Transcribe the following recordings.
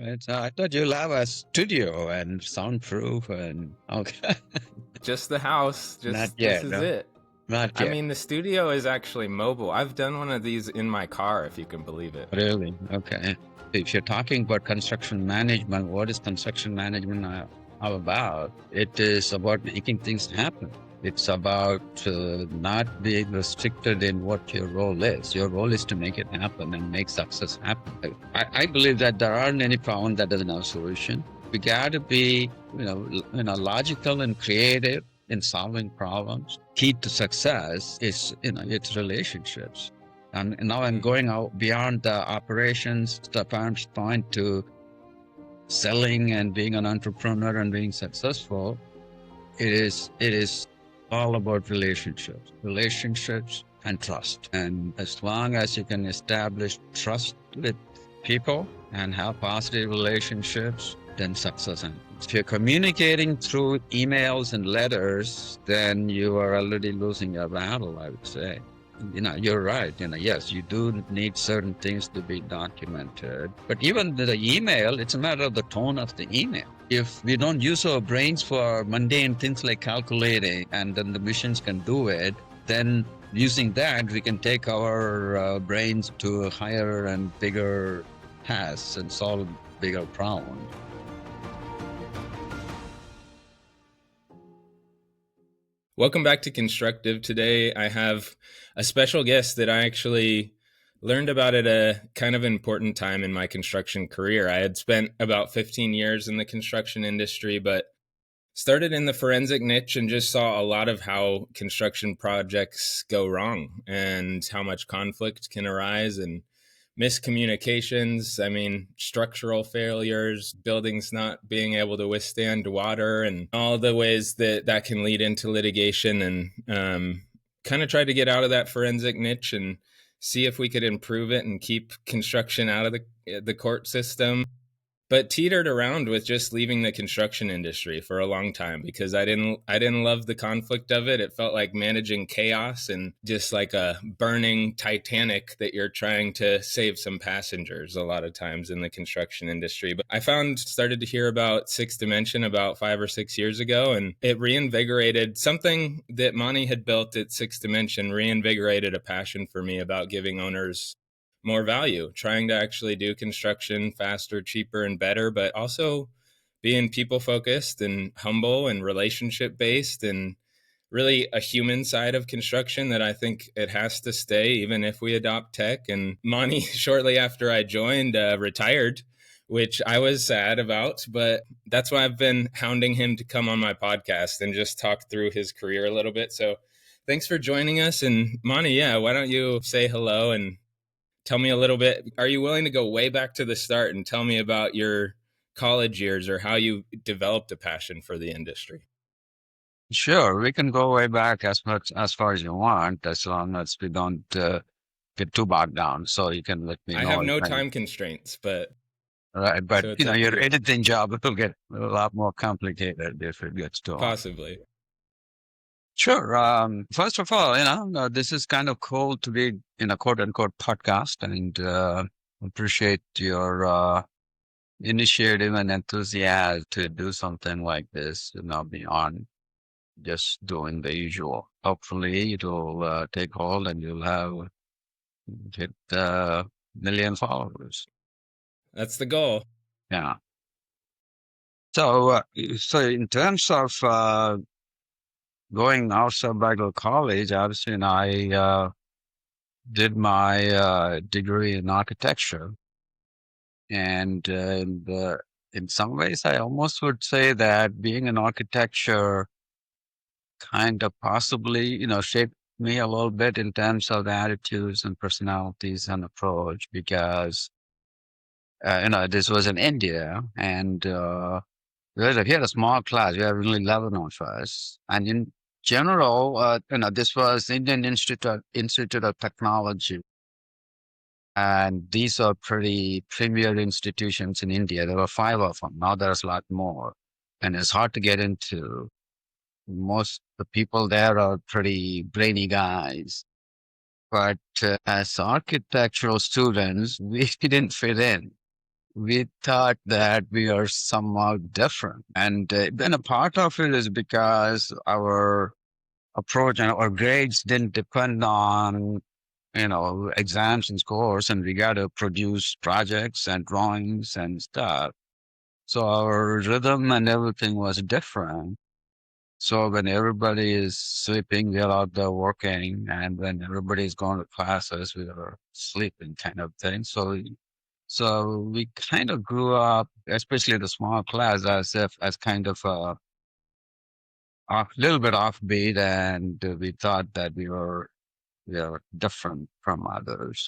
I thought you'll have a studio and soundproof and okay. Just the house. Not Just yet, this is no? it. Not I yet. mean, the studio is actually mobile. I've done one of these in my car, if you can believe it. Really? Okay. If you're talking about construction management, what is construction management all about? It is about making things happen. It's about not being restricted in what your role is. Your role is to make it happen and make success happen. I believe that there aren't any problem that doesn't have a solution. We got to be, logical and creative in solving problems. Key to success is, it's relationships. And now I'm going out beyond the operations point to selling and being an entrepreneur and being successful. It is all about relationships and trust. And as long as you can establish trust with people and have positive relationships, then success happens. If you're communicating through emails and letters, then you are already losing your battle, I would say. You're right. Yes, you do need certain things to be documented. But even the email, it's a matter of the tone of the email. If we don't use our brains for mundane things like calculating, and then the machines can do it, then using that, we can take our brains to higher and bigger tasks and solve bigger problems. Welcome back to Constructive. Today I have a special guest that I actually learned about at a kind of important time in my construction career. I had spent about 15 years in the construction industry, but started in the forensic niche and just saw a lot of how construction projects go wrong and how much conflict can arise and miscommunications. I mean, structural failures, buildings not being able to withstand water, and all the ways that can lead into litigation. And kind of tried to get out of that forensic niche and see if we could improve it and keep construction out of the court system. But teetered around with just leaving the construction industry for a long time because I didn't love the conflict of it. It felt like managing chaos and just like a burning Titanic that you're trying to save some passengers a lot of times in the construction industry. But I started to hear about Sixth Dimension about 5 or 6 years ago, and it reinvigorated something that Mani had built at Sixth Dimension, reinvigorated a passion for me about giving owners more value, trying to actually do construction faster, cheaper, and better, but also being people focused and humble and relationship based, and really a human side of construction that I think it has to stay even if we adopt tech. And Mani, shortly after I joined, retired, which I was sad about, but that's why I've been hounding him to come on my podcast and just talk through his career a little bit. So thanks for joining us. And Mani, why don't you say hello and tell me a little bit. Are you willing to go way back to the start and tell me about your college years or how you developed a passion for the industry? Sure, we can go way back as far as you want, as long as we don't get too bogged down. So you can let me know. I have no time constraints, but right. But so your editing job will get a lot more complicated if it gets too possibly. Sure. First of all, this is kind of cool to be in a quote unquote podcast, and appreciate your initiative and enthusiasm to do something like this, beyond just doing the usual. Hopefully it'll take hold and you'll hit a million followers. That's the goal. Yeah. So in terms of going outside Bible college, obviously, I did my degree in architecture, and in some ways, I almost would say that being in architecture kind of possibly, shaped me a little bit in terms of the attitudes and personalities and approach, because this was in India, and we had a small class. We had only 11 of us, and in general, this was Indian Institute of Technology, and these are pretty premier institutions in India. There were 5 of them. Now there's a lot more, and it's hard to get into. Most the people there are pretty brainy guys, but as architectural students, we didn't fit in. we thought that we are somehow different. And then a part of it is because our approach and our grades didn't depend on, exams and scores, and we got to produce projects and drawings and stuff. So our rhythm and everything was different. So when everybody is sleeping, we are out there working, and when everybody is going to classes, we are sleeping, kind of thing. So we kind of grew up, especially the small class, as kind of a little bit offbeat, and we thought that we are different from others.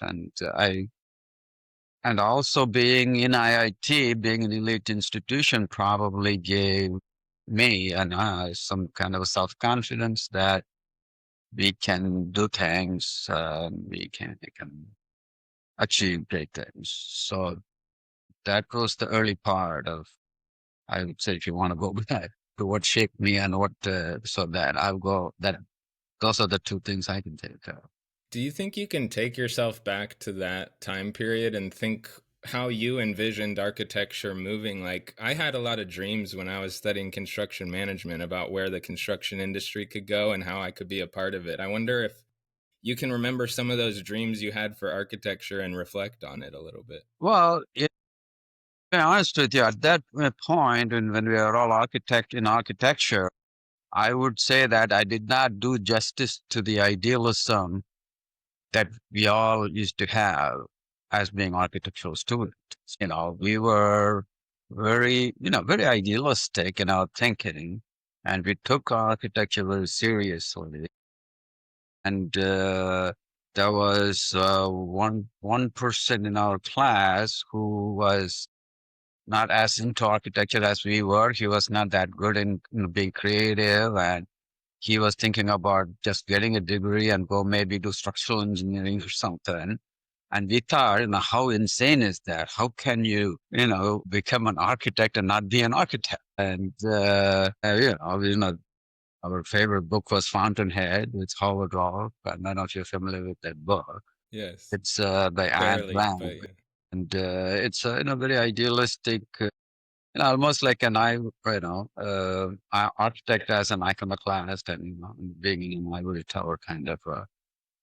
And also being in IIT, being an elite institution, probably gave me and some kind of self-confidence that we can do things, we can achieve great things. So that was the early part of, I would say, if you want to go back to what shaped me and so that I'll go, that those are the two things I can take of. Do you think you can take yourself back to that time period and think how you envisioned architecture moving? Like, I had a lot of dreams when I was studying construction management about where the construction industry could go and how I could be a part of it. I wonder if you can remember some of those dreams you had for architecture and reflect on it a little bit. Well, to be honest with you, at that point, when we are all architect in architecture, I would say that I did not do justice to the idealism that we all used to have as being architectural students. We were very idealistic in our thinking, and we took architecture very seriously. And there was one person in our class who was not as into architecture as we were. He was not that good in being creative, and he was thinking about just getting a degree and go maybe do structural engineering or something. And we thought, how insane is that? How can you, become an architect and not be an architect? And, our favorite book was Fountainhead. It's Howard Roark. I don't know if you're familiar with that book. Yes, It's by Anne barely, Blank. but yeah. And it's very idealistic, almost like an architect as an iconoclast, and being an ivory tower kind of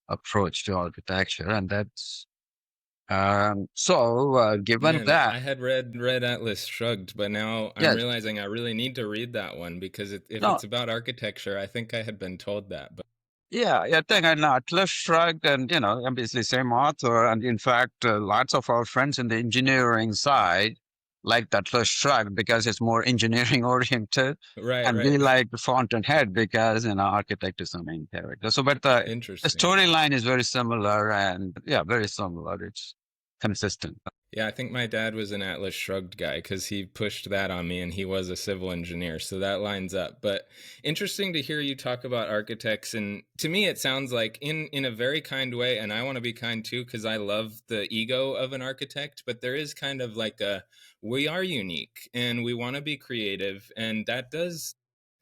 approach to architecture. And that's given Man, that, I had read Atlas Shrugged, but now I'm yes, realizing I really need to read that one because if no, it's about architecture, I think I had been told that. But yeah, I think I know Atlas Shrugged, and obviously same author, and in fact, lots of our friends in the engineering side like Atlas Shrugged because it's more engineering oriented, right, and right. we like Fountainhead because architect is the main character. So, but the Interesting. storyline is very similar, and yeah, very similar. It's consistent. Yeah, I think my dad was an Atlas Shrugged guy because he pushed that on me and he was a civil engineer. So that lines up. But interesting to hear you talk about architects. And to me, it sounds like in a very kind way. And I want to be kind too because I love the ego of an architect. But there is kind of like we are unique and we want to be creative. And that does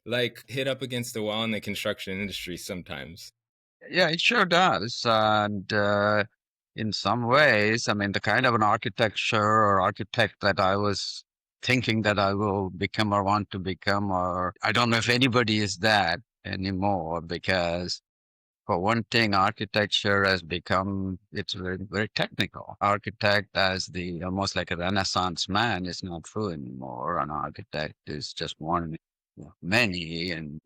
like hit up against the wall in the construction industry sometimes. Yeah, it sure does. And in some ways, I mean, the kind of an architecture or architect that I was thinking that I will become or want to become, or I don't know if anybody is that anymore, because for one thing, architecture has become, it's very, very technical. Architect as the almost like a Renaissance man is not true anymore. An architect is just one of many, and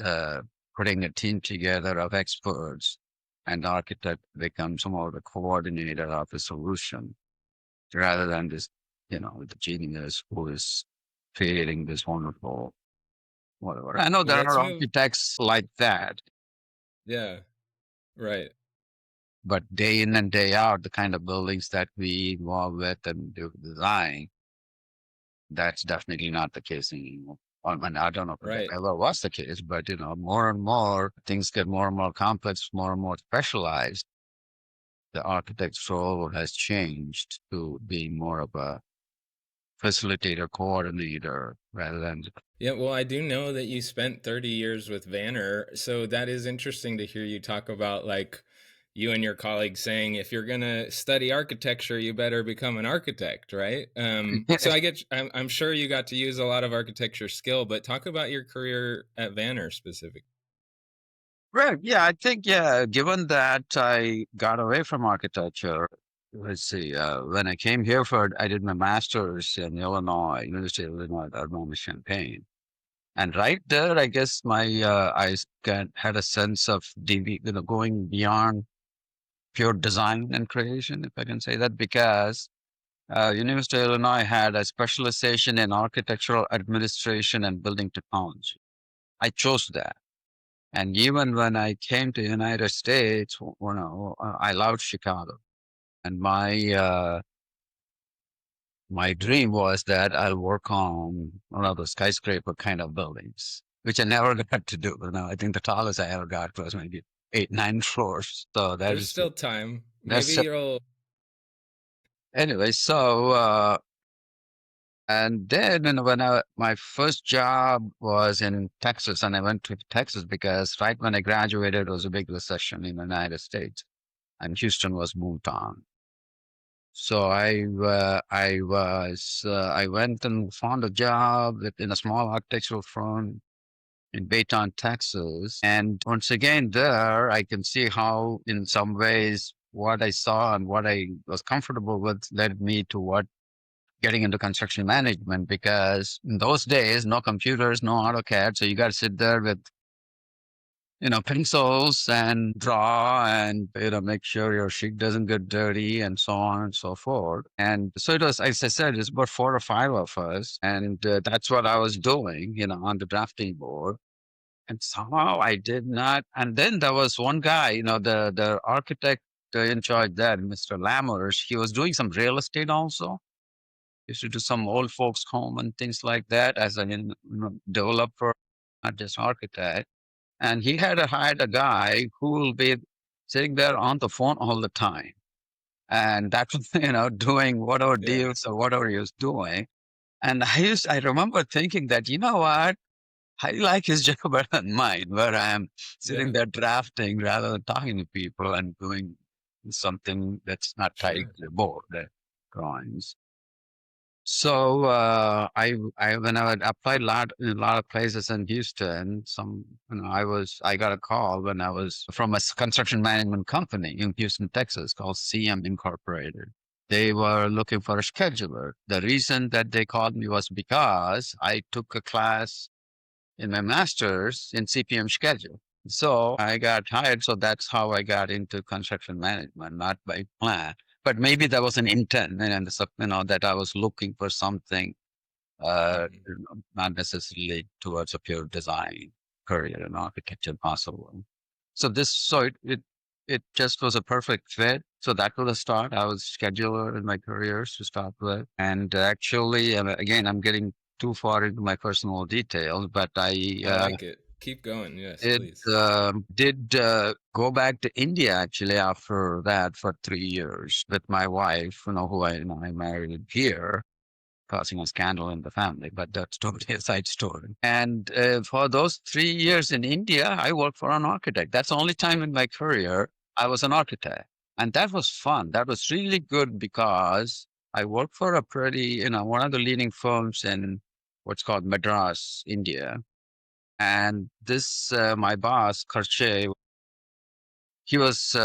uh, putting a team together of experts, and architect becomes more the coordinator of the solution rather than this, the genius who is creating this wonderful whatever. I know there Let's are move. architects like that, Yeah, right. but day in and day out, the kind of buildings that we involve with and do design, that's definitely not the case anymore. And I don't know if that Right. ever was the case, but more and more things get more and more complex, more and more specialized. The architect's role has changed to being more of a facilitator, coordinator, rather than. Yeah, well, I do know that you spent 30 years with Vanir, so that is interesting to hear you talk about like you and your colleagues saying, if you're going to study architecture, you better become an architect, right? So I'm sure you got to use a lot of architecture skill, but talk about your career at Vanir specifically. Right. Yeah, I think, yeah, given that I got away from architecture, let's see, when I came here I did my master's in Illinois, University of Illinois at Champaign. And right there, I guess had a sense of going beyond pure design and creation, if I can say that, because University of Illinois had a specialization in architectural administration and building technology. I chose that. And even when I came to the United States, I loved Chicago. And my dream was that I'll work on one of those skyscraper kind of buildings, which I never got to do. I think the tallest I ever got was maybe 8, 9 floors. So There's still time. Maybe that's you'll. anyway. And then my first job was in Texas, and I went to Texas because right when I graduated, it was a big recession in the United States, and Houston was moved on. So I went and found a job in a small architectural firm in Baytown, Texas. And once again, there I can see how, in some ways, what I saw and what I was comfortable with led me to getting into construction management, because in those days, no computers, no AutoCAD. So you got to sit there with, pencils and draw and, make sure your sheet doesn't get dirty and so on and so forth. And so it was, as I said, it's about 4 or 5 of us. And that's what I was doing, on the drafting board. And somehow I did not. And then there was one guy, the architect in charge there, Mr. Lammers, he was doing some real estate also. Used to do some old folks home and things like that as a developer, not just architect. And he had hired a guy who will be sitting there on the phone all the time. And that was, doing whatever deals or whatever he was doing. And I remember thinking that, you know what? I like his job better than mine, where I am sitting there drafting rather than talking to people and doing something that's not tied to the board, the drawings. So when I had applied in a lot of places in Houston, I got a call when I was from a construction management company in Houston, Texas, called CM Incorporated. They were looking for a scheduler. The reason that they called me was because I took a class in my master's in CPM schedule. So I got hired. So that's how I got into construction management, not by plan. But maybe that was an intent, and that I was looking for something, not necessarily towards a pure design career in architecture possible. So it just was a perfect fit. So that was the start. I was scheduler in my careers to start with, and actually, again, I'm getting too far into my personal details, but I like it. Keep going. Yes, please. Did go back to India actually after that for 3 years with my wife, who I married here, causing a scandal in the family, but that's totally a side story. And for those 3 years in India, I worked for an architect. That's the only time in my career I was an architect. And that was fun. That was really good because I worked for one of the leading firms in what's called Madras, India. And my boss, Karche, he was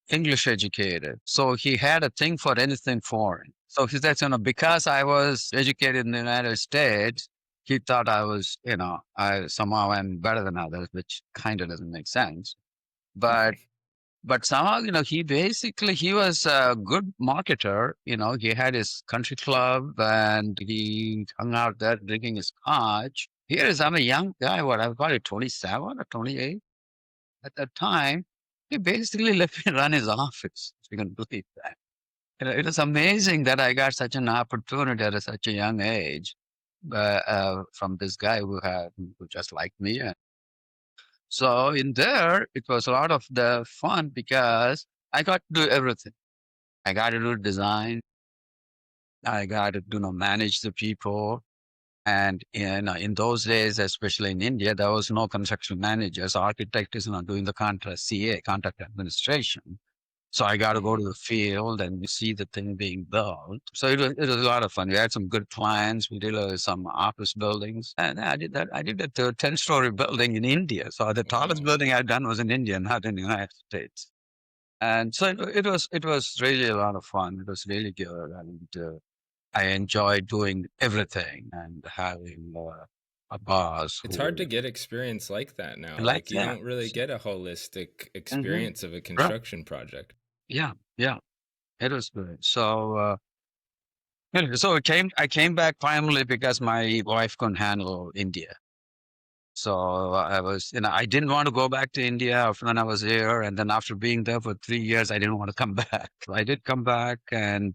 English educated. So he had a thing for anything foreign. So he said, because I was educated in the United States, he thought I was, somehow I'm better than others, which kind of doesn't make sense. But somehow, he was a good marketer. He had his country club and he hung out there drinking his scotch. I'm a young guy, I was probably 27 or 28 at that time. He basically let me run his office, if you can believe that. It was amazing that I got such an opportunity at such a young age from this guy who just liked me. So in there, it was a lot of the fun because I got to do everything. I got to do design. I got to, manage the people. And in those days, especially in India, there was no construction managers. Architect is not doing the contract CA, contract administration. So I got to go to the field and see the thing being built. So it was a lot of fun. We had some good clients. We did some office buildings, and I did that. I did a 10-story building in India. So the tallest Wow. building I'd done was in India, not in the United States. And so it was really a lot of fun. It was really good, and I enjoyed doing everything and having a boss It's hard to who get experience like that now. like Like you that. don't really So, get a holistic mhm. experience of a Right. construction project. Yeah, yeah, it was good. So anyway, so I came back finally because my wife couldn't handle India. So I was, I didn't want to go back to India when I was here, and then after being there for 3 years, I didn't want to come back. So I did come back, and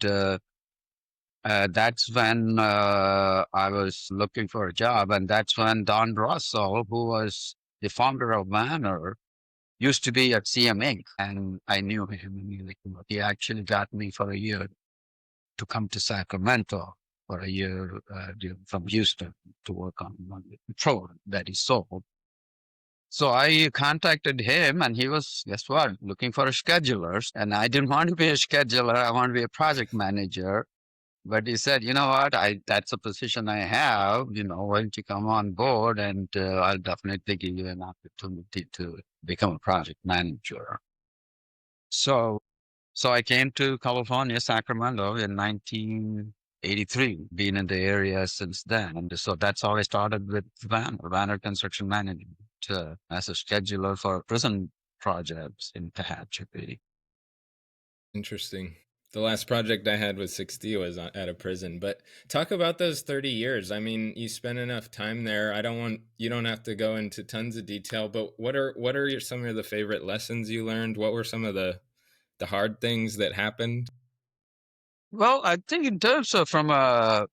that's when I was looking for a job, and that's when Don Russell, who was the founder of Vanir, used to be at CM Inc., and I knew him. And he actually got me for a year to come to Sacramento for a year from Houston to work on the program that he sold. So I contacted him, and he was, guess what, looking for a scheduler. And I didn't want to be a scheduler. I want to be a project manager. But he said, you know what, that's a position I have. Why don't you come on board, and I'll definitely give you an opportunity to become a project manager. So so I came to California, Sacramento in 1983, been in the area since then. And so that's how I started with Vanner Construction Management, as a scheduler for prison projects in Tehachapi. Interesting. The last project I had with 60 was at a prison, but talk about those 30 years. I mean, you spent enough time there. You don't have to go into tons of detail, but some of the favorite lessons you learned? What were some of the hard things that happened? Well, I think in terms of from a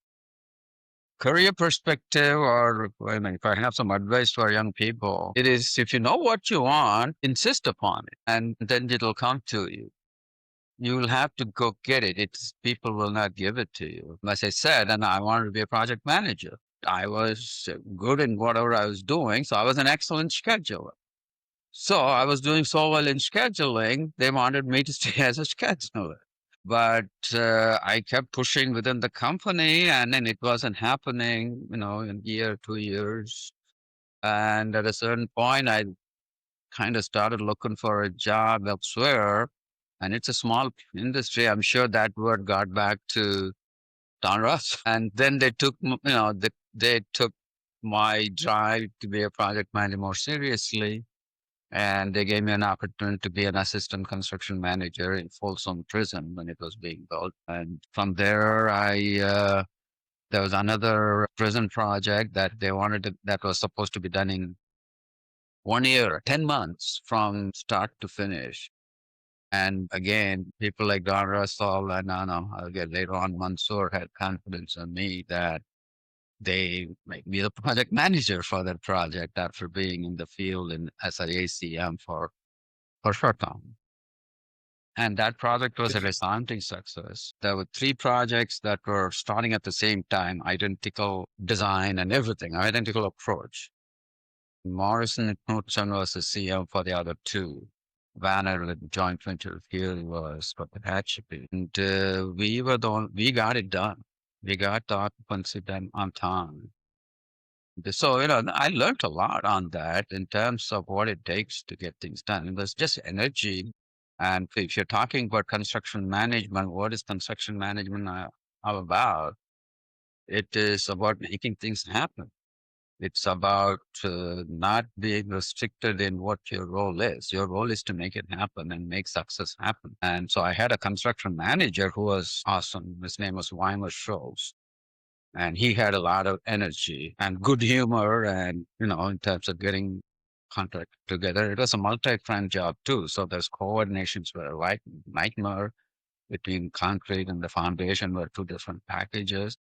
career perspective, or if I have some advice for young people, it is if you know what you want, insist upon it, and then it'll come to you. You will have to go get it. It's people will not give it to you. As I said, and I wanted to be a project manager. I was good in whatever I was doing, so I was an excellent scheduler. So I was doing so well in scheduling, they wanted me to stay as a scheduler. But I kept pushing within the company, and then it wasn't happening, in a year, 2 years. And at a certain point, I kind of started looking for a job elsewhere. And it's a small industry. I'm sure that word got back to Don Russ. And then they took, they took my drive to be a project manager more seriously. And they gave me an opportunity to be an assistant construction manager in Folsom Prison when it was being built. And from there, there was another prison project that that was supposed to be done in 1 year, 10 months from start to finish. And again, people like Don Russell and I'll get later on, Mansoor had confidence in me that they make me the project manager for that project after being in the field as an ACM for short time. And that project was a Did you, resounding success. There were three projects that were starting at the same time, identical design and everything, identical approach. Morrison and Knudsen was the CM for the other two. Vanner, the joint venture here, was for Tehachapi. And we got it done. We got the occupancy done on time. So, I learned a lot on that in terms of what it takes to get things done. And there's just energy. And if you're talking about construction management, what is construction management all about? It is about making things happen. It's about not being restricted in what your role is. Your role is to make it happen and make success happen. And so I had a construction manager who was awesome. His name was Weimer Schultz. And he had a lot of energy and good humor. And, in terms of getting contract together, it was a multi-front job too. So there's coordinations were like nightmare between concrete and the foundation were two different packages.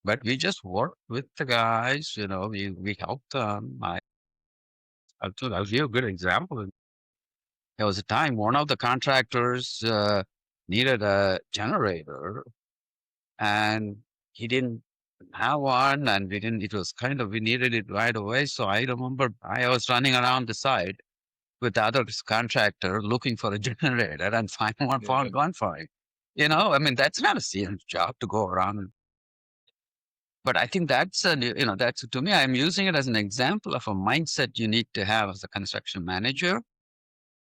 But we just worked with the guys, we helped them. I'll give you a good example. There was a time one of the contractors needed a generator, and he didn't. have one, and we didn't. It was kind of we needed it right away. So I remember I was running around the site with the other contractor looking for a generator and find one, Yeah. found one for it. I mean, that's not a serious job to go around. But I think that's that's to me. I'm using it as an example of a mindset you need to have as a construction manager,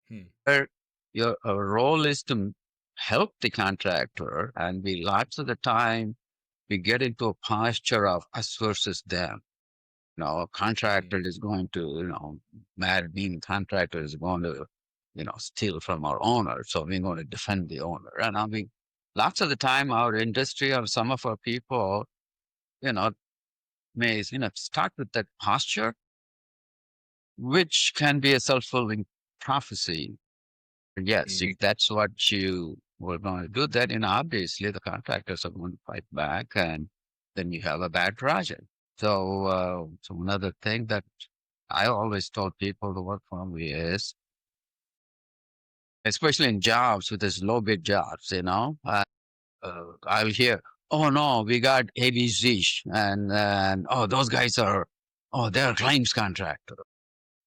Hmm. where your role is to help the contractor, and we lots of the time we get into a posture of us versus them. A Hmm. contractor is going to, mad being contractor is going to, steal from our owner. So we're going to defend the owner. And I mean, lots of the time our industry or some of our people, you know, may, start with that posture, which can be a self-fulfilling prophecy. Yes, Hmm. if that's what you were going to do, then, obviously the contractors are going to fight back and then you have a bad project. So another thing that I always told people to work for me is, especially in jobs with this low bid jobs, I'll hear, oh no, we got ABC and oh, those guys they're a claims contractor.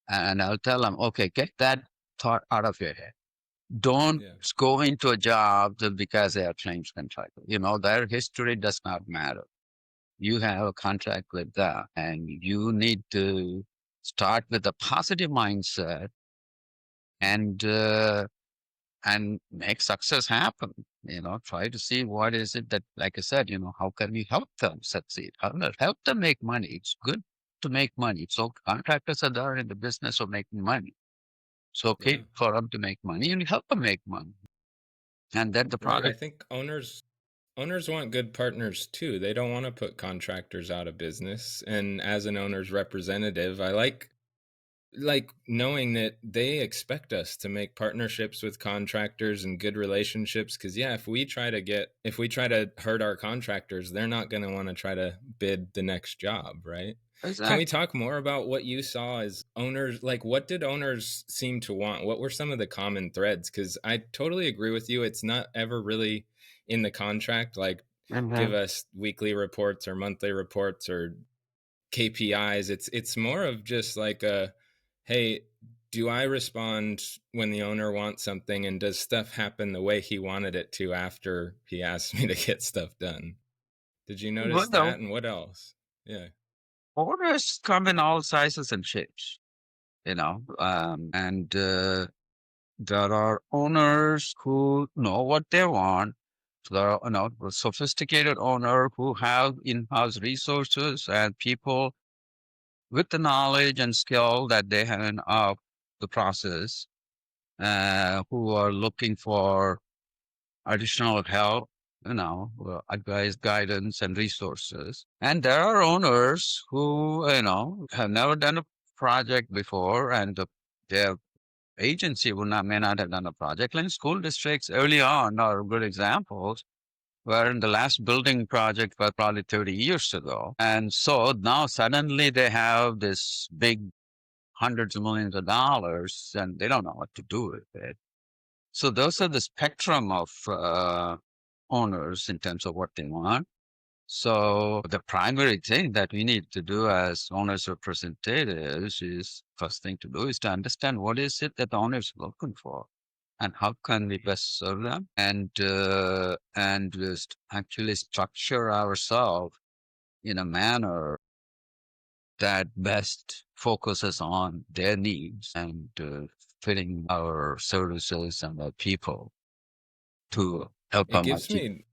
And I'll tell them, okay, get that thought out of your head. Don't Yeah. go into a job just because they are claims contractor. Their history does not matter. You have a contract with them and you need to start with a positive mindset and make success happen. Try to see what is it that, like I said, how can we help them succeed? Help them make money. It's good to make money. So contractors are there in the business of making money. So okay Yeah. for them to make money and help them make money. And then the Right. I product. think owners want good partners too. They don't want to put contractors out of business. And as an owner's representative, I like knowing that they expect us to make partnerships with contractors and good relationships, because yeah, if we try to hurt our contractors, they're not going to want to try to bid the next job, right? Can we Exactly. talk more about what you saw as owners? Like, what did owners seem to want? What were some of the common threads? Because I totally agree with you, it's not ever really in the contract, like give Mhm. us weekly reports or monthly reports or KPIs. It's more of just like a, hey, do I respond when the owner wants something, and does stuff happen the way he wanted it to after he asked me to get stuff done? Did you notice Well, that? And what else? Yeah. orders come in all sizes and shapes, and there are owners who know what they want. There are, sophisticated owner who have in-house resources and people with the knowledge and skill that they have in the process, who are looking for additional help, advice, guidance, and resources. And there are owners who, have never done a project before, and their agency may not have done a project. Like school districts early on are good examples. Where in the last building project was probably 30 years ago. And so now suddenly they have this big hundreds of millions of dollars and they don't know what to do with it. So those are the spectrum of owners in terms of what they want. So the primary thing that we need to do as owners representatives is first thing to do is to understand what is it that the owner is looking for and how can we best serve them and just actually structure ourselves in a manner that best focuses on their needs and fitting our services and our people to help It them gives achieve. me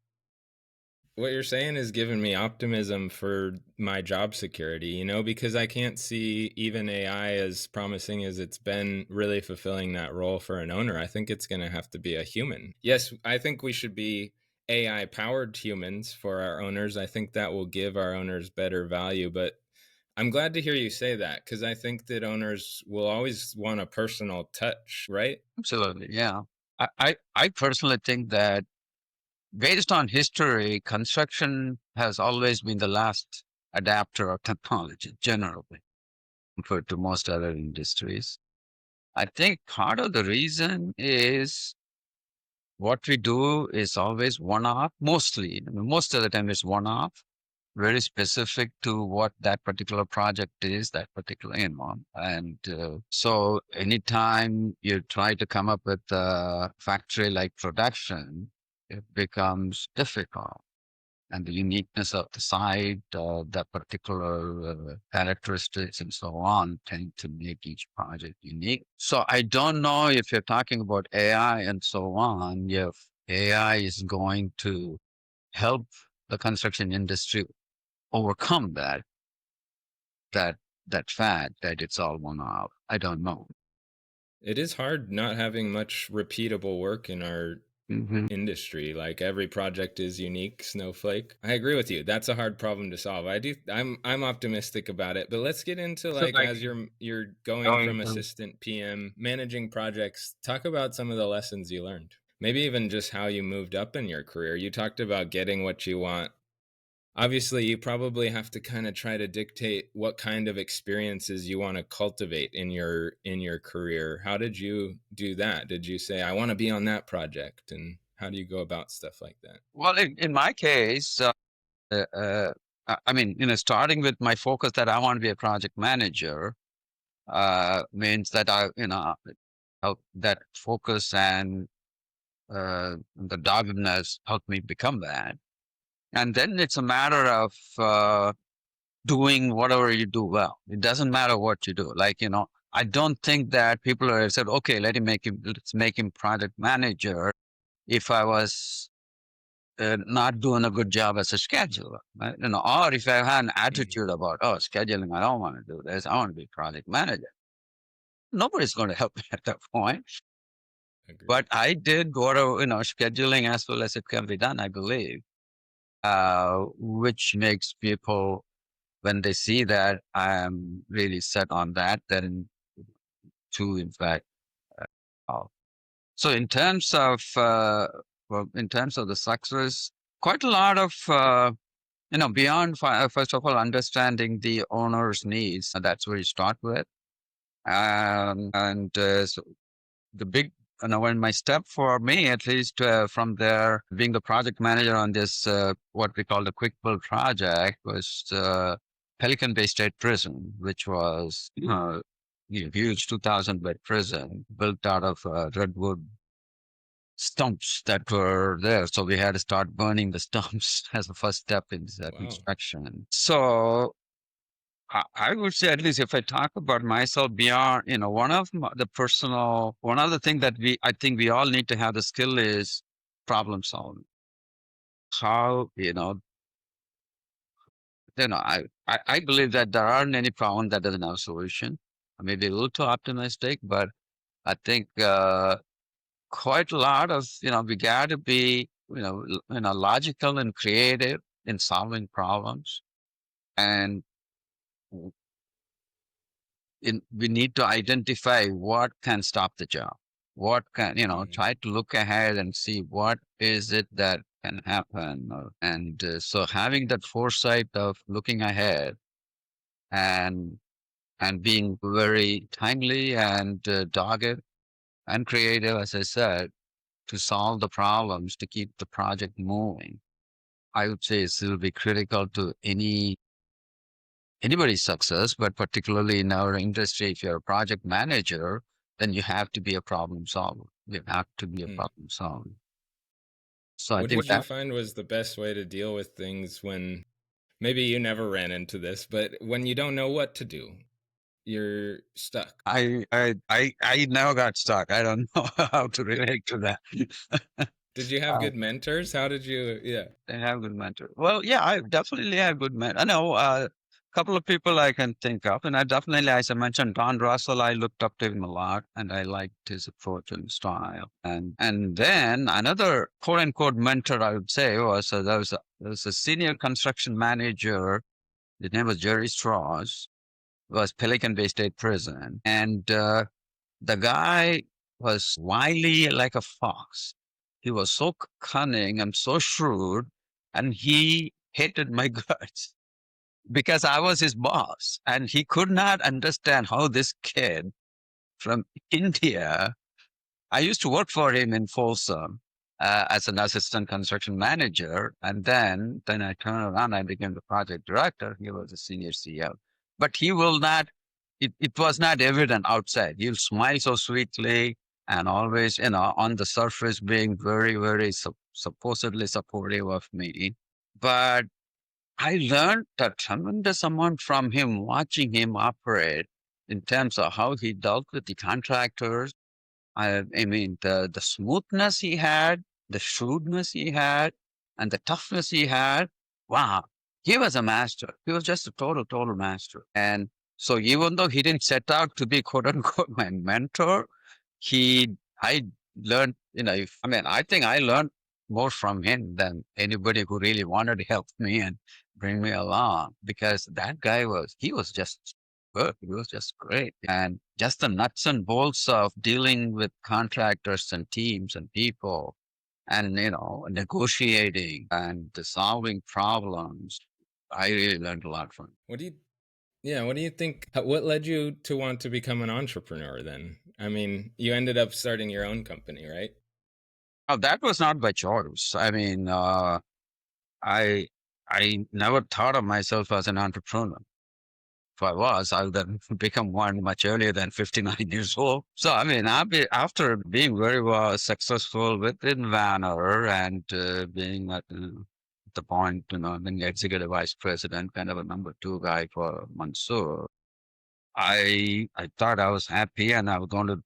What you're saying is giving me optimism for my job security, because I can't see even AI, as promising as it's been, really fulfilling that role for an owner. I think it's going to have to be a human. Yes, I think we should be AI powered humans for our owners. I think that will give our owners better value, but I'm glad to hear you say that, because I think that owners will always want a personal touch, right? Absolutely, yeah. I personally think that based on history, construction has always been the last adapter of technology generally compared to most other industries. I think part of the reason is what we do is always one off, mostly. I mean, most of the time it's one off. very specific to what that particular project is, that particular, and so anytime you try to come up with a factory like production, it becomes difficult. And the uniqueness of the site, the particular characteristics and so on tend to make each project unique. So I don't know if you're talking about AI and so on, if AI is going to help the construction industry overcome that that fact that it's all one off. I don't know. It is hard not having much repeatable work in our industry. Like every project is unique, snowflake. I agree with you. That's a hard problem to solve. I'm optimistic about it. But let's get into So like like as you're going going from from assistant PM, managing projects, talk about some of the lessons you learned. Maybe even just how you moved up in your career. You talked about getting what you want. Obviously, you probably have to kind of try to dictate what kind of experiences you want to cultivate in your career. How did you do that? Did you say I want to be on that project, and how do you go about stuff like that? well, in my case, I mean, starting with my focus that I want to be a project manager means that that focus and the doggedness helped me become that. And then it's a matter of doing whatever you do well. It doesn't matter what you do. Like, I don't think that people have said, okay, let's make him project manager if I was not doing a good job as a scheduler, right? Or if I had an attitude about, oh, scheduling, I don't want to do this. I want to be project manager. Nobody's going to help me at that point. Agreed. But I did go to, scheduling as well as it can be done, I believe, which makes people, when they see that I am really set on that, then to, in fact, uh, so in terms of the success, quite a lot of, beyond, first of all, understanding the owner's needs, that's where you start with. And so the big, when my step for me, at least from there, being the project manager on this, what we call the quick build project, was Pelican Bay State Prison, which was huge 2,000 bed prison built out of redwood stumps that were there. So we had to start burning the stumps as the first step in the Wow. construction. So I would say, at least if I talk about myself beyond, one of the thing that I think we all need to have the skill is problem solving. How, I believe that there aren't any problem that doesn't have a solution. I may be a little too optimistic, but I think, quite a lot of, we got to be, logical and creative in solving problems. And we need to identify what can stop the job. What can, try to look ahead and see what is it that can happen. And so having that foresight of looking ahead and being very timely and dogged and creative, as I said, to solve the problems, to keep the project moving, I would say it will be critical to anybody's success, but particularly in our industry, if you're a project manager, then you have to be a problem solver. You have to be a problem solver. So I What think did you that find was the best way to deal with things when maybe you never ran into this, but when you don't know what to do, you're stuck? I never got stuck. I don't know how to relate to that. Did you have good mentors? How did you? Yeah. They have good mentor. Well, yeah, I definitely have good mentor. I know a couple of people I can think of, and I definitely, as I mentioned, Don Russell, I looked up to him a lot, and I liked his approach and style. And then another quote unquote mentor, I would say, was there was a senior construction manager. His name was Jerry Strauss. Was Pelican Bay State Prison, and the guy was wily like a fox. He was so cunning and so shrewd, and he hated my guts because I was his boss. And he could not understand how this kid from India, I used to work for him in Folsom, as an assistant construction manager. And then I turned around, I became the project director. He was a senior CEO. But he will not, it was not evident outside. He'll smile so sweetly and always, on the surface being very, very supposedly supportive of me. But I learned a tremendous amount from him, watching him operate in terms of how he dealt with the contractors. I mean, the smoothness he had, the shrewdness he had, and the toughness he had. Wow, he was a master. He was just a total master. And so, even though he didn't set out to be quote unquote my mentor, I learned, I think I learned more from him than anybody who really wanted to help me and bring me along, because that guy he was just good. He was just great. And just the nuts and bolts of dealing with contractors and teams and people and, negotiating and solving problems. I really learned a lot from him. What do you think? What led you to want to become an entrepreneur then? I mean, you ended up starting your own company, right? Oh, that was not by choice. I mean, I I never thought of myself as an entrepreneur. If I was, I would have become one much earlier than 59 years old. So, I mean, after being very well successful within Vanner and being at the point, being executive vice president, kind of a number two guy for Mansoor, I thought I was happy and I was going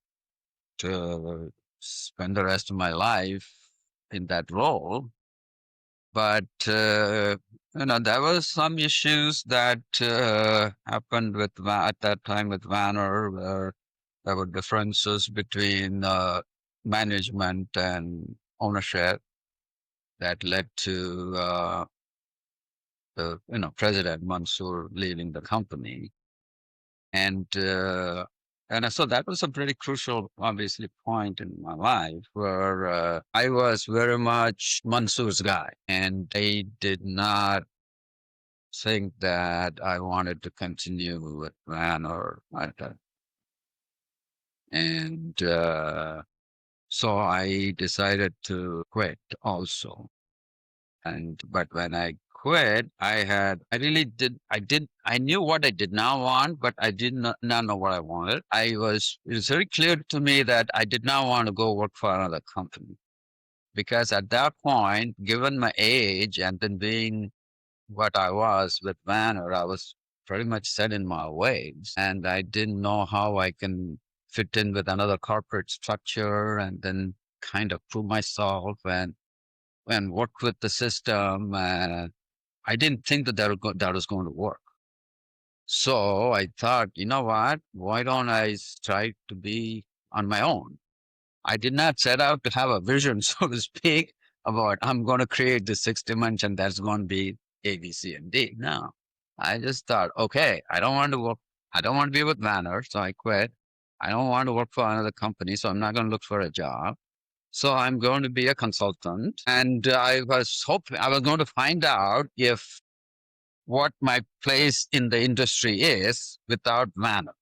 to spend the rest of my life in that role. But, there was some issues that happened at that time with Vanner, where there were differences between management and ownership that led to the President Mansour leaving the company. And so that was a pretty crucial, obviously, point in my life where I was very much Mansour's guy, and they did not think that I wanted to continue with Van or like that. And so I decided to quit also. But when I quit, I knew what I did not want, but I did not know what I wanted. It was very clear to me that I did not want to go work for another company, because at that point, given my age and then being what I was with Vanner, I was pretty much set in my ways, and I didn't know how I can fit in with another corporate structure and then kind of prove myself and work with the system. I didn't think that was going to work. So I thought, you know what? Why don't I try to be on my own? I did not set out to have a vision, so to speak, about I'm going to create the sixth dimension that's going to be A, B, C, and D. No, I just thought, okay, I don't want to work. I don't want to be with Vanner, so I quit. I don't want to work for another company, so I'm not going to look for a job. So I'm going to be a consultant. And I was hoping I was going to find out if what my place in the industry is without Vanner.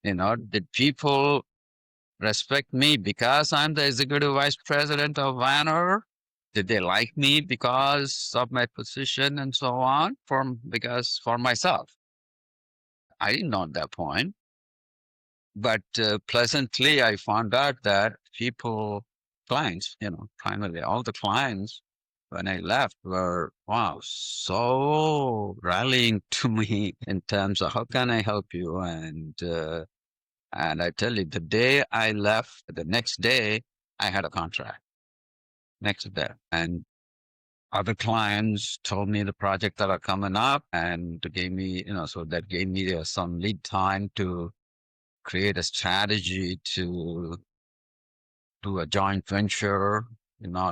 Did people respect me because I'm the executive vice president of Vanner? Did they like me because of my position and so on? Because for myself, I didn't know at that point. But pleasantly, I found out that clients, primarily all the clients, when I left were, wow, so rallying to me in terms of how can I help you? And I tell you, the day I left, the next day, I had a contract next day. And other clients told me the project that are coming up and gave me, so that gave me some lead time to create a strategy to do a joint venture,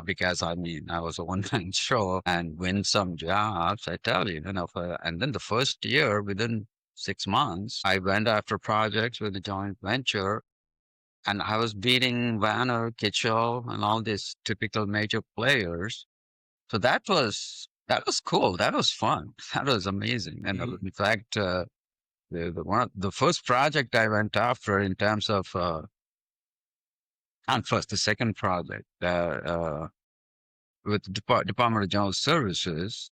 because I was a one-man show and win some jobs. I tell you, and then the first year, within 6 months, I went after projects with a joint venture, and I was beating Vanner, Kitchell, and all these typical major players. So that was cool. That was fun. That was amazing. And in fact, the first project I went after in terms of And first, the second project with Department of General Services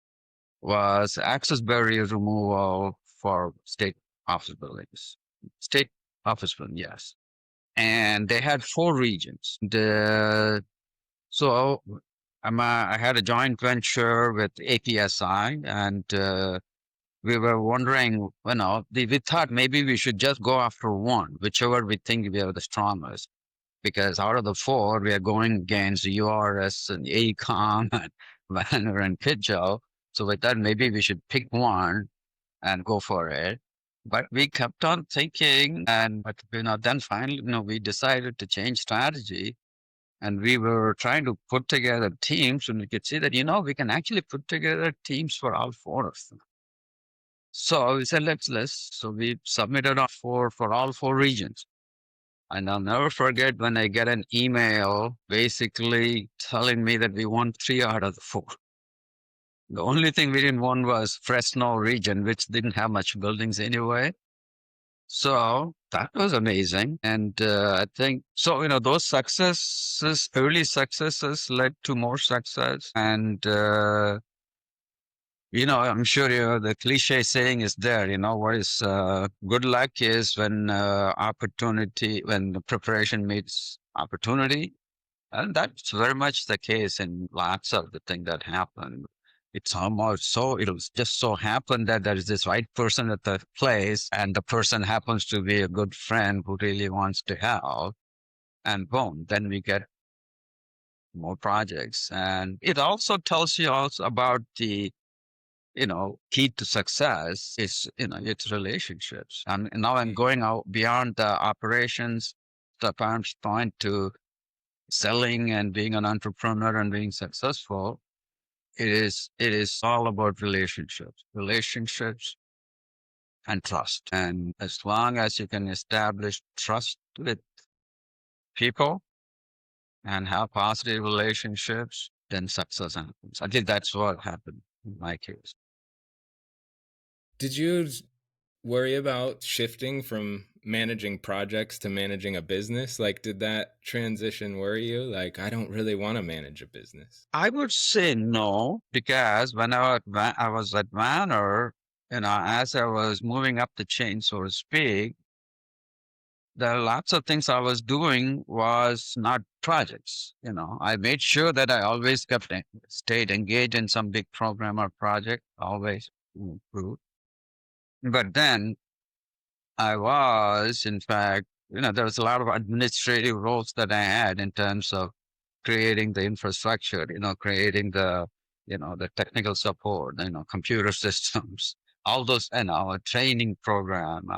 was access barrier removal for state office buildings. State office building, yes. And they had 4 regions. So I had a joint venture with APSI, and we were wondering, we thought maybe we should just go after one, whichever we think we are the strongest. Because out of the 4, we are going against URS and AECOM and Vanir and Pidgeot. So we thought maybe we should pick one and go for it. But we kept on thinking, but then finally, we decided to change strategy, and we were trying to put together teams, and we could see that we can actually put together teams for all 4 of them. So we said, let's. So we submitted our for all 4 regions. And I'll never forget when I get an email basically telling me that we won 3 out of the 4. The only thing we didn't want was Fresno region, which didn't have much buildings anyway. So that was amazing. And I think, so, those successes, early successes led to more success. And, I'm sure the cliche saying is there, what is good luck is when when the preparation meets opportunity. And that's very much the case in lots of the things that happen. It's almost so, it'll just so happen that there is this right person at the place, and the person happens to be a good friend who really wants to help. And boom, then we get more projects. And it also tells you also about the, key to success is, it's relationships. And now I'm going out beyond the operations, the point to selling and being an entrepreneur and being successful. It is all about relationships and trust. And as long as you can establish trust with people and have positive relationships, then success happens. I think that's what happened in my case. Did you worry about shifting from managing projects to managing a business? Like, did that transition worry you? Like, I don't really want to manage a business. I would say no, because when I was at Vanir, as I was moving up the chain, so to speak, there are lots of things I was doing was not projects. I made sure that I always stayed engaged in some big program or project, always improved. But then I was, in fact, there was a lot of administrative roles that I had in terms of creating the infrastructure, creating the technical support, computer systems, all those, a training program,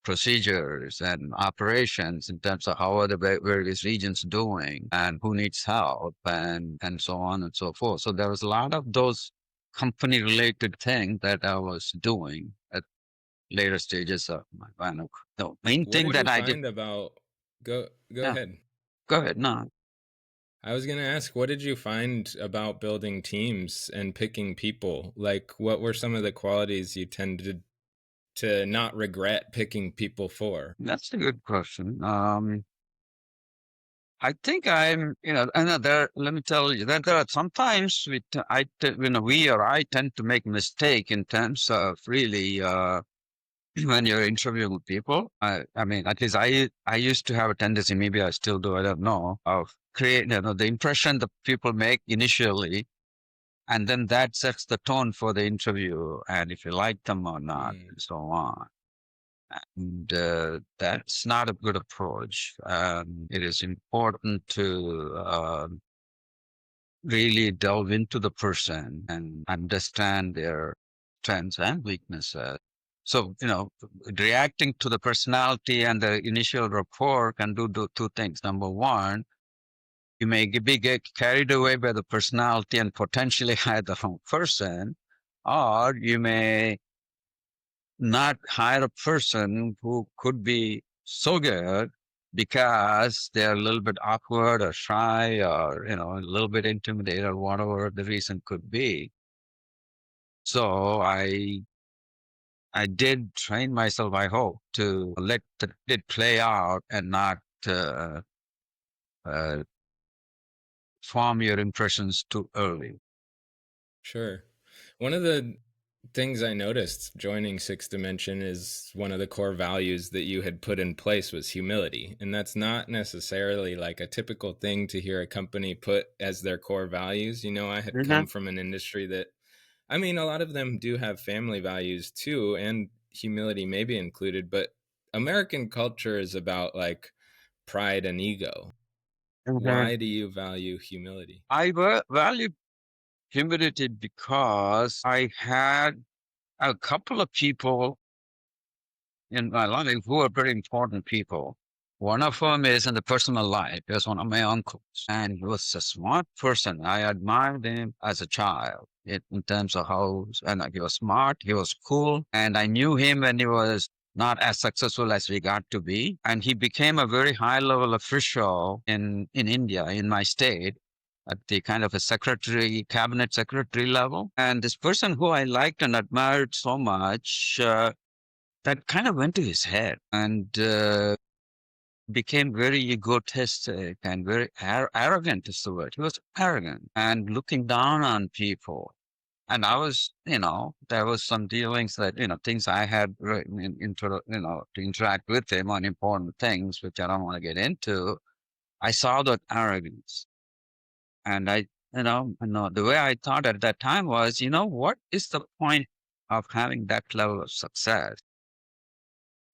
procedures and operations in terms of how are the various regions doing and who needs help and so on and so forth. So there was a lot of those company related things that I was doing at later stages of my Vanuk. The main thing that I did. About go Yeah, ahead. go ahead. No. I was going to ask, what did you find about building teams and picking people? Like, what were some of the qualities you tended to not regret picking people for? That's a good question. I think I'm, and let me tell you that there are sometimes I tend to make mistake in terms of really, when you're interviewing people. I mean, at least I used to have a tendency, maybe I still do, I don't know, of creating, the impression that people make initially, and then that sets the tone for the interview, and if you like them or not, and so on. And that's not a good approach. It is important to really delve into the person and understand their strengths and weaknesses. So, reacting to the personality and the initial rapport can do 2 things. Number one, you may get carried away by the personality and potentially hire the wrong person, or you may not hire a person who could be so good because they're a little bit awkward or shy or, a little bit intimidated or whatever the reason could be. So I did train myself, I hope, to let it play out and not uh, form your impressions too early. Sure. One of the things I noticed joining Sixth Dimension is one of the core values that you had put in place was humility. And that's not necessarily like a typical thing to hear a company put as their core values. I had Mhm. come from an industry that, I mean, a lot of them do have family values too, and humility may be included, but American culture is about like pride and ego. Mhm. Why do you value humility? I value humility because I had a couple of people in my life who are very important people. One of them is in the personal life. He was one of my uncles, and he was a smart person. I admired him as a child in terms of how, and he was smart, he was cool, and I knew him when he was not as successful as we got to be. And he became a very high level official in India, in my state, at the kind of a secretary, cabinet secretary level. And this person who I liked and admired so much, that kind of went to his head and became very egotistic and very arrogant is the word. He was arrogant and looking down on people. And I was, there was some dealings that, things I had, to interact with him on important things, which I don't want to get into. I saw that arrogance. And the way I thought at that time was, what is the point of having that level of success?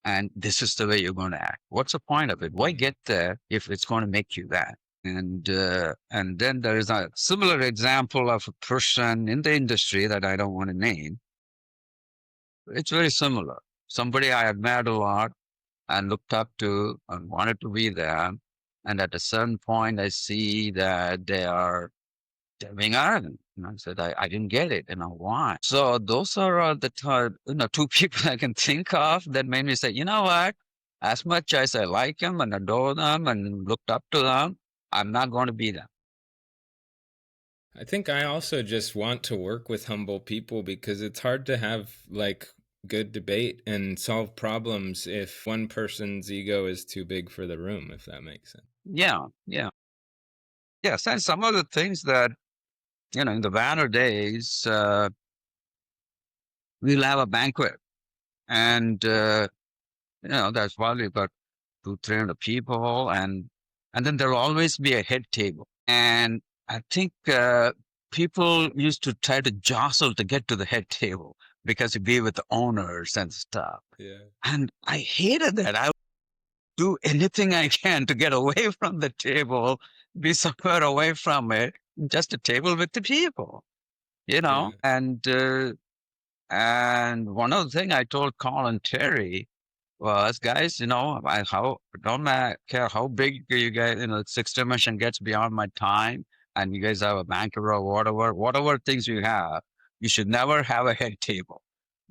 And this is the way you're going to act. What's the point of it? Why get there if it's going to make you that? And then there is a similar example of a person in the industry that I don't want to name. It's very similar. Somebody I admired a lot and looked up to and wanted to be there. And at a certain point, I see that they're being arrogant. And I said, I didn't get it. Why? So those are two people I can think of that made me say, you know what? As much as I like them and adore them and looked up to them, I'm not going to be them. I think I also just want to work with humble people because it's hard to have like good debate and solve problems if one person's ego is too big for the room, if that makes sense. Yeah, yeah. Yes. And some of the things that, in the Vanir days, we'll have a banquet and, that's probably about 300 people, and then there'll always be a head table. And I think people used to try to jostle to get to the head table because you'd be with the owners and stuff. Yeah. And I hated that. I would do anything I can to get away from the table, be somewhere away from it, just a table with the people, Yeah. And one other thing I told Carl and Terry was, guys, don't care how big you guys, Six Dimension gets beyond my time, and you guys have a banker or whatever things you have, you should never have a head table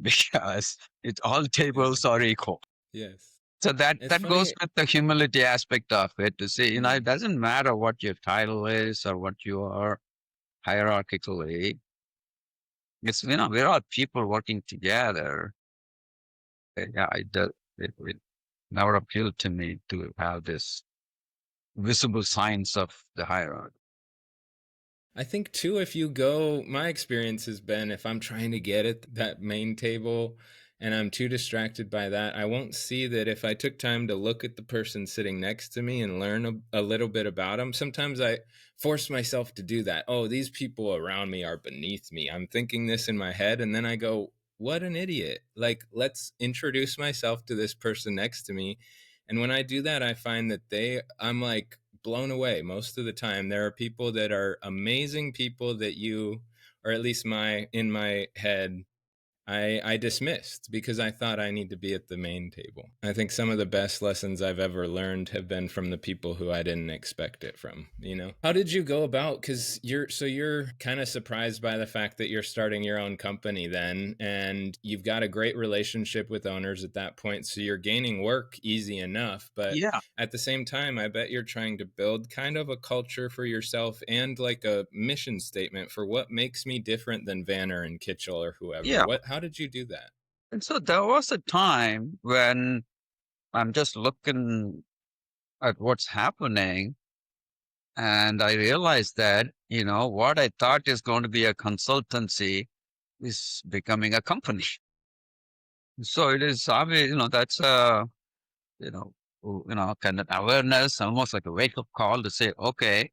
because all Yeah. tables are equal. Yes. So that It's that goes funny. with the humility aspect of it to see, it Mm. doesn't matter what your title is or what you are hierarchically. It's, we're all people working together. Yeah, it never appealed to me to have this visible signs of the hierarchy. I think too, if you go, my experience has been if I'm trying to get at that main table and I'm too distracted by that, I won't see that if I took time to look at the person sitting next to me and learn a little bit about them. Sometimes I force myself to do that. Oh, these people around me are beneath me. I'm thinking this in my head. And then I go, what an idiot. Like, let's introduce myself to this person next to me. And when I do that, I find that I'm like, blown away most of the time. There are people that are amazing people that you, or at least in my head, I dismissed because I thought I need to be at the main table. I think some of the best lessons I've ever learned have been from the people who I didn't expect it from. How did you go about, cuz you're kind of surprised by the fact that you're starting your own company then, and you've got a great relationship with owners at that point, so you're gaining work easy enough, but Yeah, at the same time, I bet you're trying to build kind of a culture for yourself and like a mission statement for what makes me different than Vanner and Kitchell or whoever. yeah. How did you do that? And so there was a time when I'm just looking at what's happening, And I realized that, what I thought is going to be a consultancy is becoming a company. So it is obvious, that's you know, kind of awareness, almost like a wake up call to say, okay.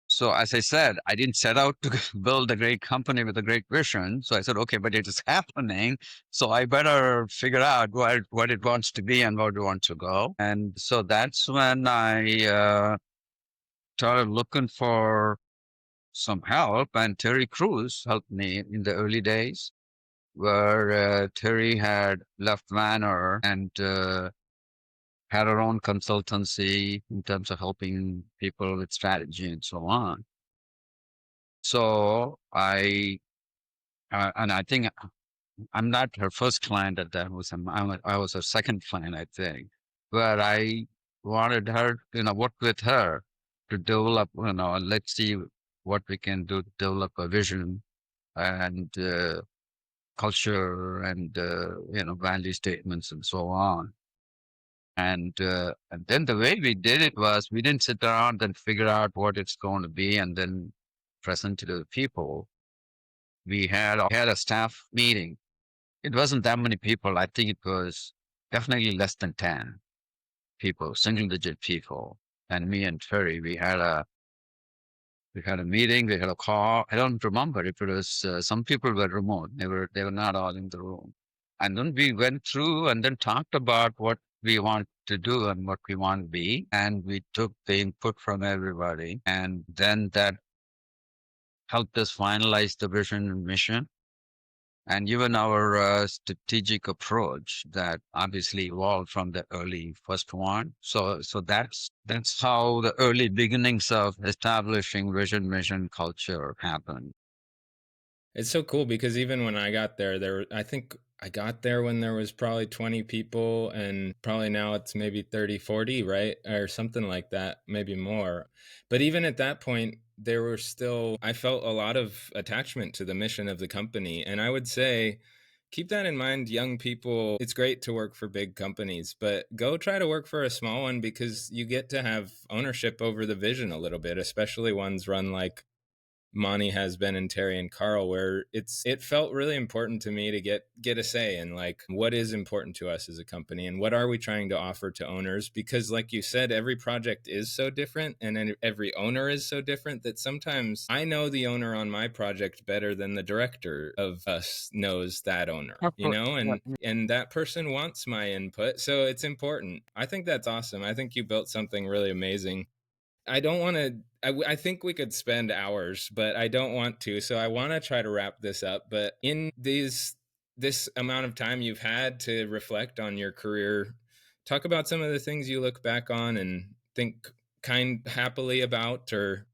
So as I said, I didn't set out to build a great company with a great vision. So I said, okay, but it is happening. So I better figure out what it wants to be and where it wants to go. And so that's when I started looking for some help, and Terry Crews helped me in the early days, where Terry had left Vanir and had her own consultancy in terms of helping people with strategy and so on. So and I think I'm not her first client at that. I was her second client, I think, where I wanted her, work with her to develop, let's see what we can do to develop a vision and culture and, value statements and so on. And then the way we did it was we didn't sit around and figure out what it's going to be and then present it to the people. We had a staff meeting. It wasn't that many people. I think it was definitely less than 10 people, single digit people. And me and Terry, we had a meeting, we had a call. I don't remember if it was, some people were remote. They were not all in the room. And then we went through and then talked about what we want to do and what we want to be. And we took the input from everybody. And then that helped us finalize the vision and mission. And even our strategic approach that obviously evolved from the early first one. So that's how the early beginnings of establishing vision, mission, culture happened. It's so cool because even when I got there, I think I got there when there was probably 20 people, and probably now it's maybe 30, 40, right? Or something like that, maybe more. But even at that point, there were still, I felt a lot of attachment to the mission of the company. And I would say, keep that in mind, young people. It's great to work for big companies, but go try to work for a small one because you get to have ownership over the vision a little bit, especially ones run like Mani has been and Terry and Carl, where it felt really important to me to get a say in like what is important to us as a company and what are we trying to offer to owners, because like you said, every project is so different and every owner is so different that sometimes I know the owner on my project better than the director of us knows that owner, Of course. and that person wants my input, so it's important. I think that's awesome. I think you built something really amazing. I don't want to. I think we could spend hours, but I don't want to. So I want to try to wrap this up. But in this amount of time you've had to reflect on your career, talk about some of the things you look back on and think kind happily about, or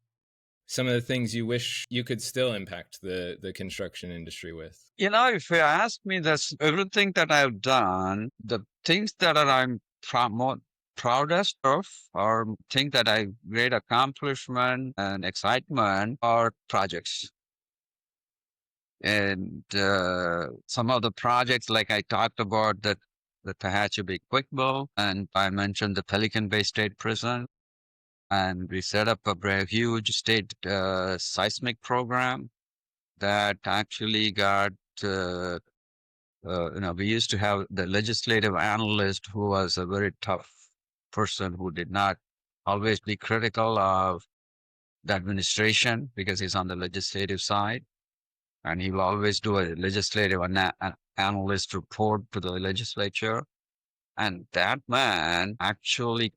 some of the things you wish you could still impact the construction industry with. If you ask me this, everything that I've done, the things that I'm more proudest of, or think that I great accomplishment and excitement, are projects. And some of the projects, like I talked about, that the Tehachapi Quick Bowl, and I mentioned the Pelican Bay State Prison, and we set up a very huge state seismic program that actually got. We used to have the legislative analyst, who was a very tough person who did not always be critical of the administration because he's on the legislative side. And he will always do a legislative analyst report to the legislature. And that man actually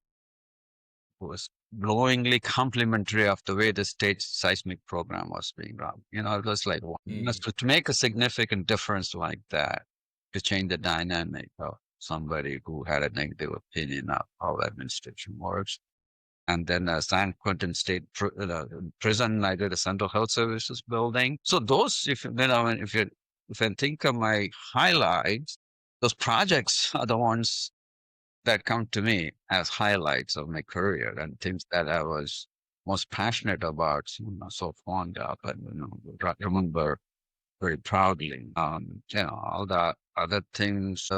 was glowingly complimentary of the way the state seismic program was being run. It was like, to make a significant difference like that, to change the dynamic of somebody who had a negative opinion of how administration works. And then San Quentin State Prison, I did a Central Health Services building. So those, if I think of my highlights, those projects are the ones that come to me as highlights of my career and things that I was most passionate about, so fond of, and remember very proudly. All the other things.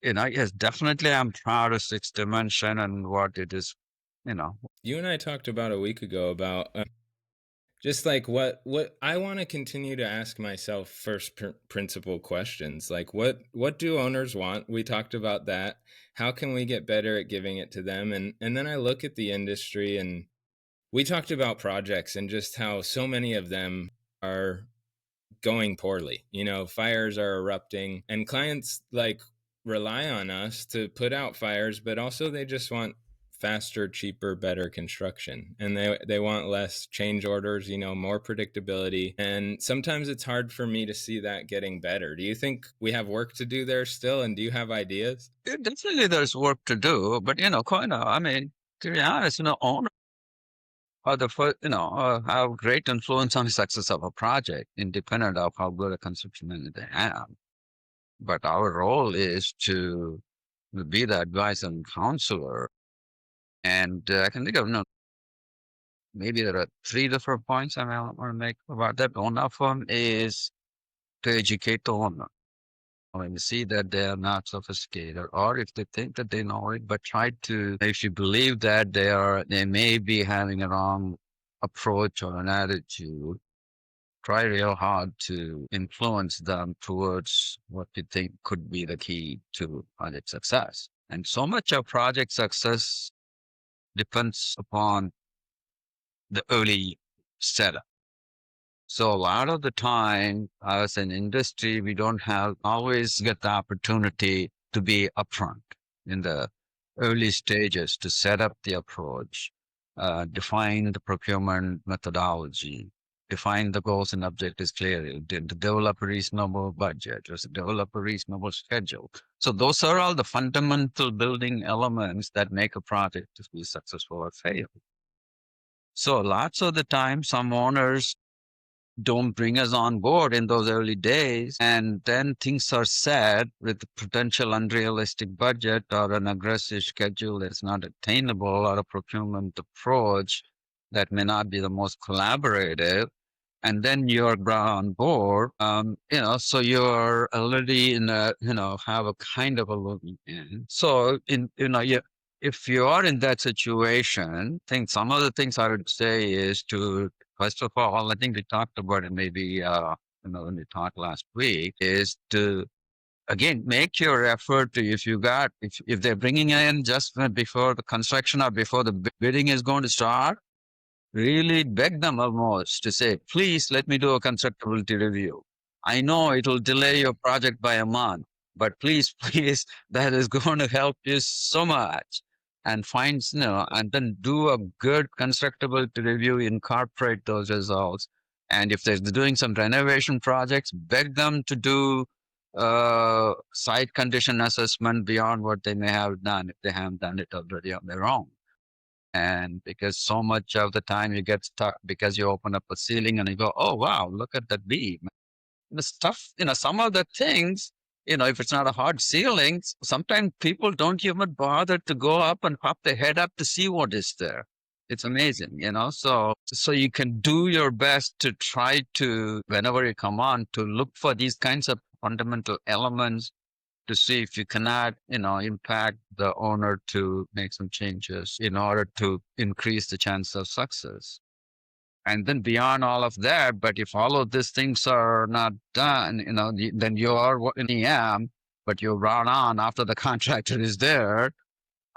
Yes, definitely, I'm proud of Sixth Dimension and what it is you know. You and I talked about a week ago about just like what I want to continue to ask myself first principle questions. Like what do owners want? We talked about that. How can we get better at giving it to them? And then I look at the industry, and we talked about projects and just how so many of them are going poorly. You know, fires are erupting, and clients like rely on us to put out fires, but also they just want faster, cheaper, better construction. And they want less change orders, you know, more predictability. And sometimes it's hard for me to see that getting better. Do you think we have work to do there still? And do you have ideas? Definitely there's work to do, but I mean, to be honest, owners are the first, have great influence on the success of a project, independent of how good a construction manager they have. But our role is to be the advisor and counselor. And I can think of, maybe there are three different points I want to make about that. One of them is to educate the owner. When you see that they are not sophisticated, or if they think that they know it, but try to, if you believe that they may be having a wrong approach or an attitude, try real hard to influence them towards what you think could be the key to project success. And so much of project success depends upon the early setup. So a lot of the time, as an industry, we don't have always get the opportunity to be upfront in the early stages to set up the approach, define the procurement methodology, define the goals and objectives clearly, to develop a reasonable budget, or develop a reasonable schedule. So those are all the fundamental building elements that make a project to be successful or fail. So lots of the time, some owners don't bring us on board in those early days. And then things are set with a potential unrealistic budget or an aggressive schedule that's not attainable, or a procurement approach that may not be the most collaborative. And then you're brought on board, so you're already in a, have a kind of a looking in. So if you are in that situation, I think some of the things I would say is to, first of all, I think we talked about it maybe, when we talked last week, is to, again, make your effort to, if they're bringing in just before the construction or before the bidding is going to start, really beg them almost to say, please let me do a constructability review. I know it will delay your project by a month, but please, please, that is going to help you so much. And and then do a good constructability review, incorporate those results. And if they're doing some renovation projects, beg them to do site condition assessment beyond what they may have done if they haven't done it already on their own. And because so much of the time you get stuck because you open up a ceiling and you go, oh, wow, look at that beam. The stuff, some of the things, if it's not a hard ceiling, sometimes people don't even bother to go up and pop their head up to see what is there. It's amazing, so you can do your best to try to, whenever you come on, to look for these kinds of fundamental elements to see if you cannot, impact the owner to make some changes in order to increase the chance of success. And then beyond all of that, but if all of these things are not done, then you are what in EM, but you run on after the contractor is there.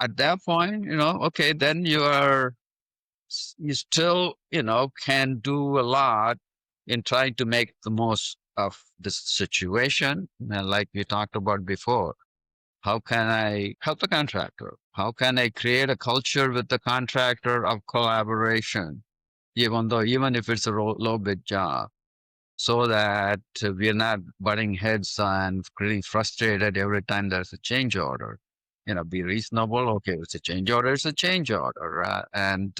At that point, okay, then you still, can do a lot in trying to make the most of this situation. And like we talked about before, how can I help the contractor? How can I create a culture with the contractor of collaboration, even if it's a low bid job, so that we're not butting heads and getting frustrated every time there's a change order. Be reasonable. Okay, it's a change order. It's a change order, and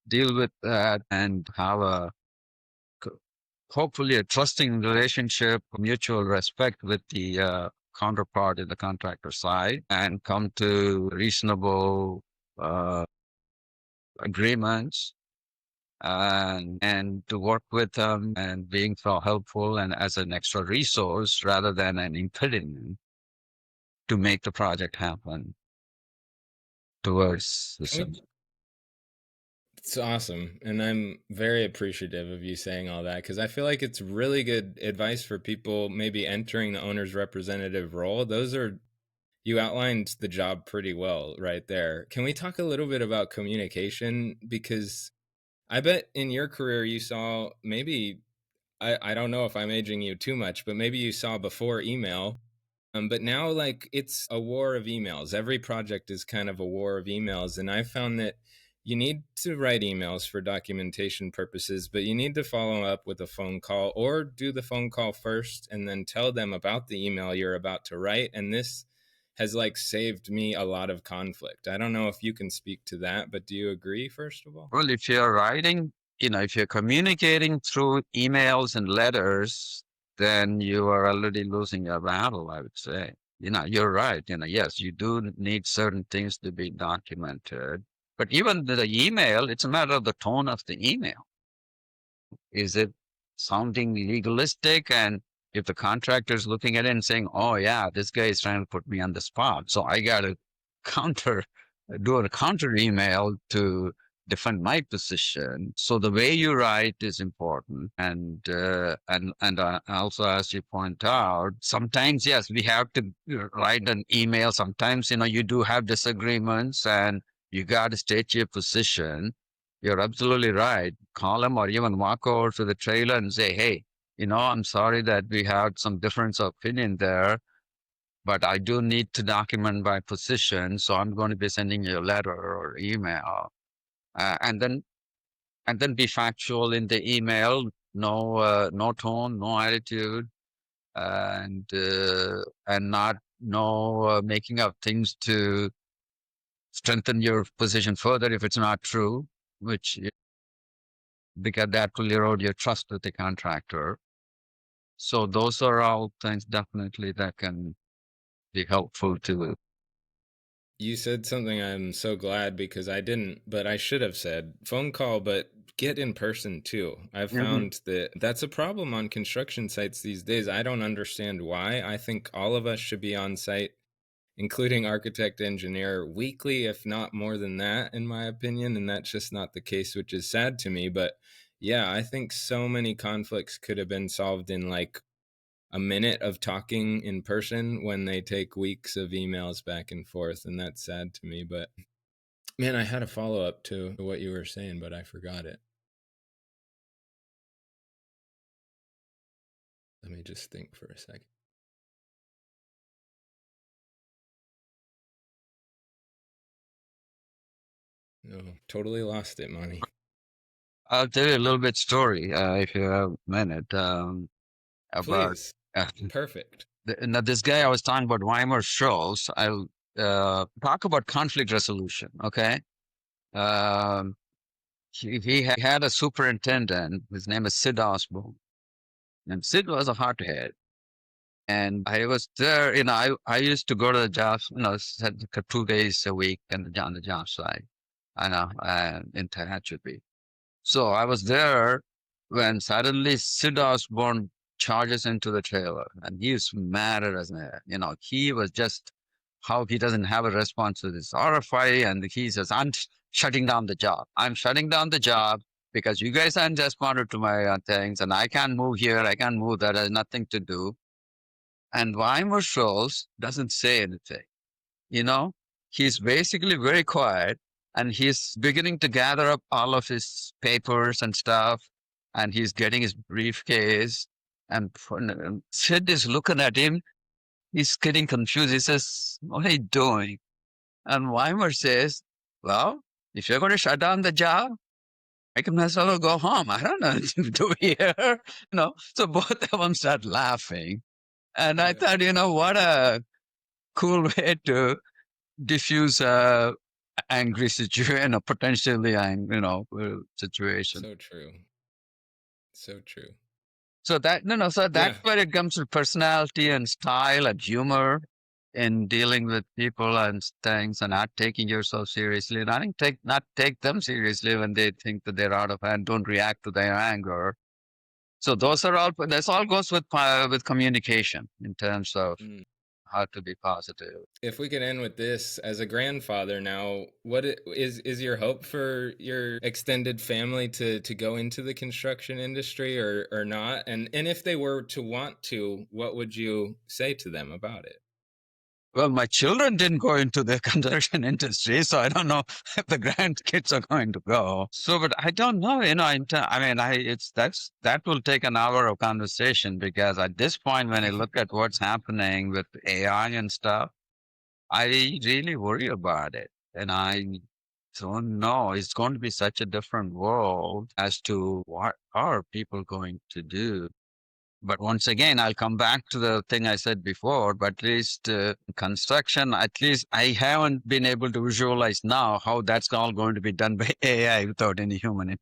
deal with that and have hopefully a trusting relationship, mutual respect with the counterpart in the contractor side, and come to reasonable uh, agreements, and to work with them and being so helpful and as an extra resource rather than an impediment to make the project happen towards the Can we solution. It's awesome. And I'm very appreciative of you saying all that because I feel like it's really good advice for people maybe entering the owner's representative role. You outlined the job pretty well right there. Can we talk a little bit about communication? Because I bet in your career you saw maybe, I don't know if I'm aging you too much, but maybe you saw before email. But now, like, it's a war of emails. Every project is kind of a war of emails. And I found that you need to write emails for documentation purposes, but you need to follow up with a phone call or do the phone call first and then tell them about the email you're about to write. And this has like saved me a lot of conflict. I don't know if you can speak to that, but do you agree, first of all? Well, if you're writing, if you're communicating through emails and letters, then you are already losing your battle, I would say. You're right. Yes, you do need certain things to be documented. But even the email, it's a matter of the tone of the email. Is it sounding legalistic? And if the contractor is looking at it and saying, oh, yeah, this guy is trying to put me on the spot, so I got to counter, do a counter email to defend my position. So the way you write is important. And also, as you point out, sometimes, yes, we have to write an email. Sometimes, you do have disagreements and you got to state your position. You're absolutely right. Call them or even walk over to the trailer and say, hey, I'm sorry that we had some difference of opinion there, but I do need to document my position. So I'm going to be sending you a letter or email. And then be factual in the email. No tone, no attitude, and not no making up things to strengthen your position further if it's not true, which because that will erode your trust with the contractor. So those are all things definitely that can be helpful to. You said something I'm so glad because I didn't, but I should have said phone call, but get in person too. I've found that that's a problem on construction sites these days. I don't understand why. I think all of us should be on site, including architect, engineer, weekly, if not more than that, in my opinion. And that's just not the case, which is sad to me. But yeah, I think so many conflicts could have been solved in like a minute of talking in person when they take weeks of emails back and forth. And that's sad to me. But man, I had a follow up to what you were saying, but I forgot it. Let me just think for a second. No, totally lost it, Mani. I'll tell you a little bit story if you have a minute about. Please. Perfect. Now, this guy I was talking about, Weimar Schultz. I'll talk about conflict resolution. Okay. Um, he had a superintendent. His name is Sid Osborne, and Sid was a hothead. And I was there. I used to go to the job. Said 2 days a week and on the job site. I know, in Tehachapi. So I was there when suddenly Sid Osborne charges into the trailer, and he's mad at us. He was just how he doesn't have a response to this RFI, and he says, "I'm shutting down the job. I'm shutting down the job because you guys aren't responded to my things, and I can't move here. I can't move that. Has nothing to do." And Weimar Schultz doesn't say anything. He's basically very quiet and he's beginning to gather up all of his papers and stuff. And he's getting his briefcase. And Sid is looking at him. He's getting confused. He says, "What are you doing?" And Weimar says, "Well, if you're going to shut down the job, I can as well go home. I don't know what to do here." So both of them start laughing. And I thought, what a cool way to diffuse a angry situation, a potentially angry, situation. So true. So true. So that's where it comes to personality and style and humor in dealing with people and things and not taking yourself seriously. And I think not take them seriously when they think that they're out of hand. Don't react to their anger. So this all goes with communication in terms of how to be positive. If we could end with this, as a grandfather now, is your hope for your extended family to go into the construction industry or not? And if they were to want to, what would you say to them about it? Well, my children didn't go into the construction industry, so I don't know if the grandkids are going to go. So, but I don't know, I mean, that will take an hour of conversation because at this point, when I look at what's happening with AI and stuff, I really worry about it. And I don't know, it's going to be such a different world as to what are people going to do. But once again, I'll come back to the thing I said before, but at least construction, at least I haven't been able to visualize now how that's all going to be done by AI without any human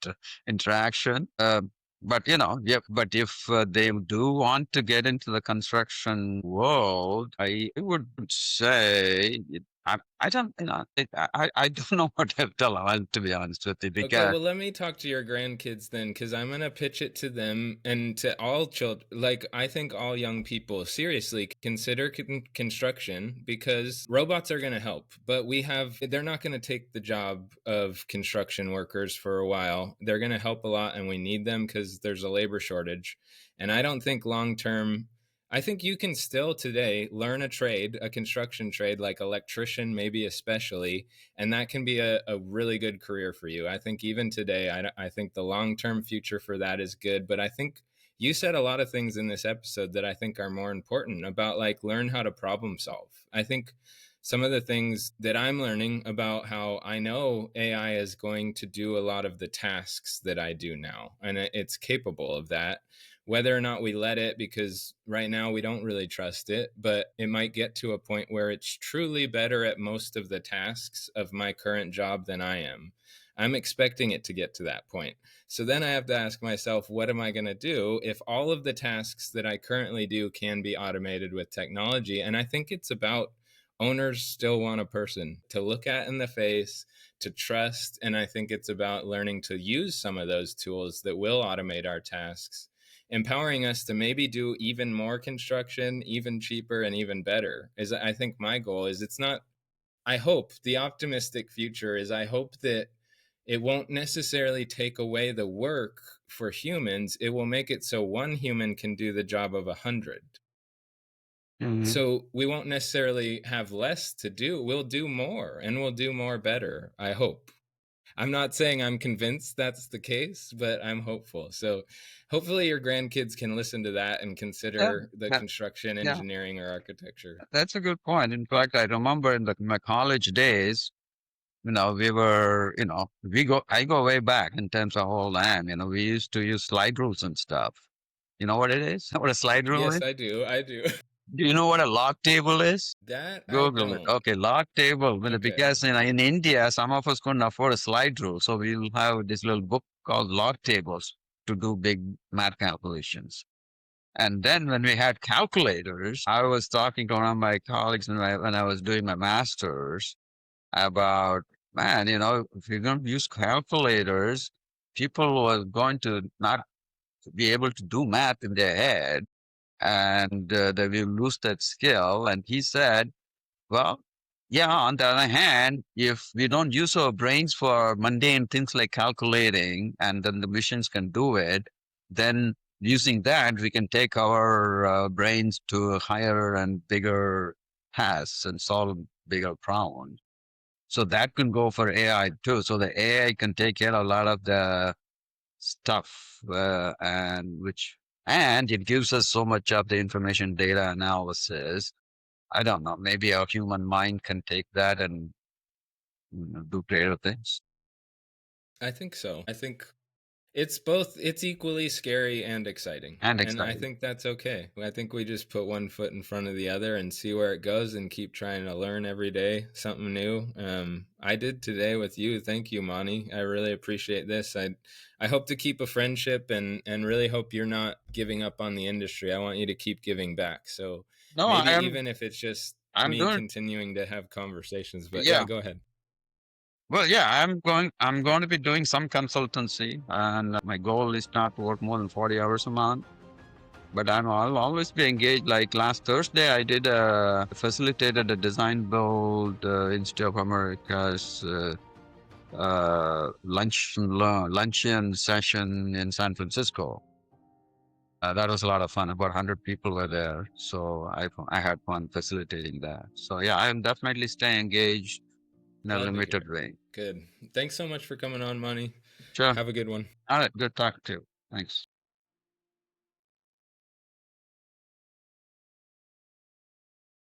interaction. But yeah, but if they do want to get into the construction world, I would say I don't, I don't know what to tell them, to be honest with you, Okay, because well, let me talk to your grandkids then, because I'm going to pitch it to them and to all children. Like, I think all young people seriously consider construction, because robots are going to help, but they're not going to take the job of construction workers for a while. They're going to help a lot, and we need them because there's a labor shortage. And I don't think long term, I think you can still today learn a construction trade, like electrician, maybe especially, and that can be a really good career for you. I think even today, I think the long-term future for that is good. But I think you said a lot of things in this episode that I think are more important about, like, learn how to problem solve. I think some of the things that I'm learning about how I know AI is going to do a lot of the tasks that I do now, and it's capable of that, whether or not we let it, because right now we don't really trust it, but it might get to a point where it's truly better at most of the tasks of my current job than I am. I'm expecting it to get to that point. So then I have to ask myself, what am I going to do if all of the tasks that I currently do can be automated with technology? And I think it's about owners still want a person to look at in the face, to trust. And I think it's about learning to use some of those tools that will automate our tasks, empowering us to maybe do even more construction, even cheaper and even better. Is, I think my goal is, it's not, I hope the optimistic future is, I hope that it won't necessarily take away the work for humans. It will make it so one human can do the job of 100. Mhm. So we won't necessarily have less to do. We'll do more, and we'll do more better, I hope. I'm not saying I'm convinced that's the case, but I'm hopeful. So hopefully your grandkids can listen to that and Yeah, consider the that, construction, yeah. engineering, or architecture. That's a good point. In fact, I remember in my college days, we were, I go way back in terms of old land. We used to use slide rules and stuff. You know what it is? What a slide rule Yes, is? I do. I do. Do you know what a log table is? That I Google it. don't. Okay, log table. Okay. Because in India, some of us couldn't afford a slide rule, so we'll have this little book called log tables to do big math calculations. And then when we had calculators, I was talking to one of my colleagues when I was doing my master's about, man, if you're going to use calculators, people are going to not be able to do math in their head, and they will lose that skill. And he said, well, yeah, on the other hand, if we don't use our brains for mundane things like calculating, and then the machines can do it, then using that, we can take our brains to higher and bigger tasks and solve bigger problems. So that can go for AI too. So the AI can take care of a lot of the stuff, and it gives us so much of the information data analysis. I don't know. Maybe our human mind can take that and do greater things. I think so. I think it's both, it's equally scary and exciting. And And I exciting. think that's okay. I think we just put one foot in front of the other and see where it goes and keep trying to learn every day something new. I did today with you. Thank you, Mani. I really appreciate this. I hope to keep a friendship, and really hope you're not giving up on the industry. I want you to keep giving back. So No, maybe I am. even if it's just I'm me doing. continuing to have conversations. But yeah, Yeah. go ahead. Well, yeah. I'm going to be doing some consultancy, and my goal is not to work more than 40 hours a month. But I'll always be engaged. Like last Thursday, I did facilitated a design build Institute of America's luncheon session in San Francisco. That was a lot of fun. About 100 people were there, so I had fun facilitating that. So yeah, I'm definitely staying engaged in a Glad to limited hear. way. Good. Thanks so much for coming on, Mani. Sure. Have a good one. All right. Good talking to you. Thanks.